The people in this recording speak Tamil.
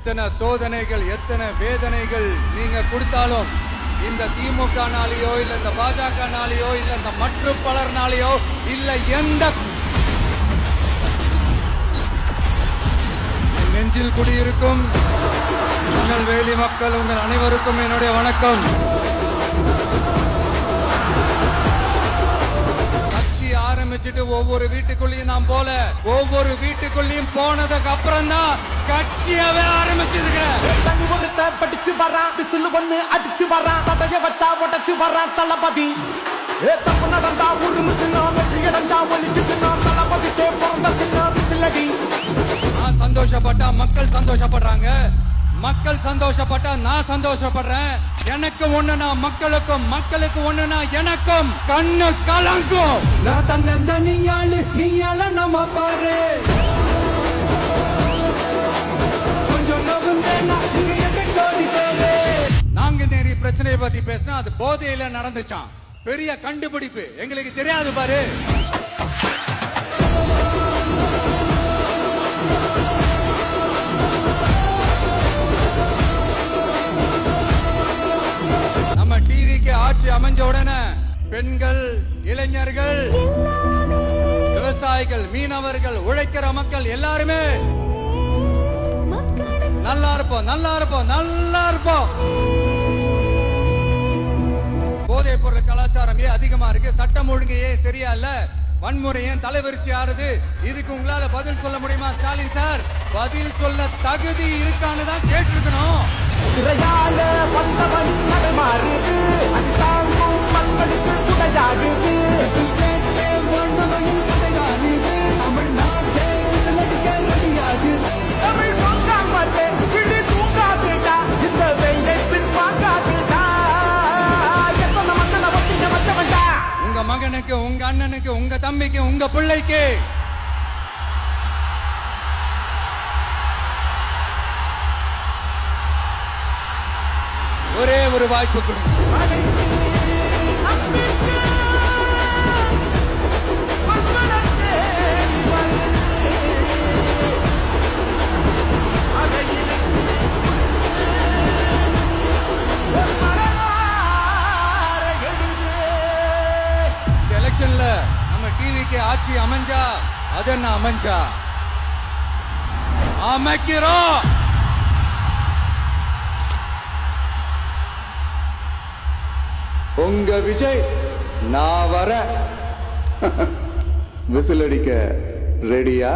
எத்தனை சோதனைகள் எத்தனை வேதனைகள் நீங்க கொடுத்தாலும் இந்த திமுகனாலேயோ இல்ல இந்த பாஜகனாலேயோ இல்ல இந்த மற்ற பலர்னாலேயோ இல்ல எந்த நெஞ்சில் குடியிருக்கும் திருநெல்வேலி மக்கள் உங்கள் அனைவருக்கும் என்னுடைய வணக்கம். கட்சி ஆரம்பிச்சுட்டு ஒவ்வொரு வீட்டுக்குள்ளேயும் நாம் போல ஒவ்வொரு வீட்டுக்குள்ளேயும் போனதுக்கு அப்புறம் தான் கட்சியவே ஆரம்பிச்சிருக்க. படிச்சு வரான் விசில் ஒண்ணு அடிச்சு வரான் தடைய வச்சா உடச்சு வரான் தளபதி. தப்பு நடந்தா ஒரு மிசினா வெற்றி அடைஞ்சா ஒலிக்குச்சுனா தளபதிக்கே பிறந்த சின்ன விசிலடி. நான் சந்தோஷப்பட்டா மக்கள் சந்தோஷப்படுறாங்க, மக்கள் சந்தோஷப்பட்டா நான் சந்தோஷப்படுறேன். எனக்கு ஒண்ணுனா மக்களுக்கும் மக்களுக்கு ஒண்ணுனா எனக்கும் கண்ணு கலங்கும். நான் தன்ன நீயாளு நீயால நம்ம பாரு கொஞ்சம் நாங்க நிறைய பிரச்சனையை பத்தி பேசினா அது போதையில நடந்துச்சான். பெரிய கண்டுபிடிப்பு எங்களுக்கு தெரியாது பாரு. நம்ம டிவிக்கு ஆட்சி அமைஞ்ச உடனே பெண்கள், இளைஞர்கள், விவசாயிகள், மீனவர்கள், உழைக்கிற மக்கள் எல்லாருமே நல்லா இருப்போம் நல்லா இருப்போம் நல்லா இருப்போம். போதைப் பொருள் கலாச்சாரம் ஏன் அதிகமா இருக்கு, சட்டம் ஒழுங்கு ஏன் சரியா இல்ல, வன்முறை ஏன் தலைவரிச்சு ஆறுது, இதுக்கு உங்களால பதில் சொல்ல முடியுமா ஸ்டாலின் சார்? பதில் சொல்ல தகுதி இருக்கான்னு தான் கேட்டிருக்கணும். உங்க மகனுக்கு, உங்க அண்ணனுக்கு, உங்க தம்பிக்கு, உங்க பிள்ளைக்கு ஒரே ஒரு வாய்ப்பு கொடுங்க. இந்த எலெக்ஷன்ல நம்ம டிவிக்கு ஆட்சி அமைஞ்சா அது என்ன அமைஞ்சா அமைக்கிறோம். உங்க விஜய் நான் வர விசில் அடிக்க ரெடியா?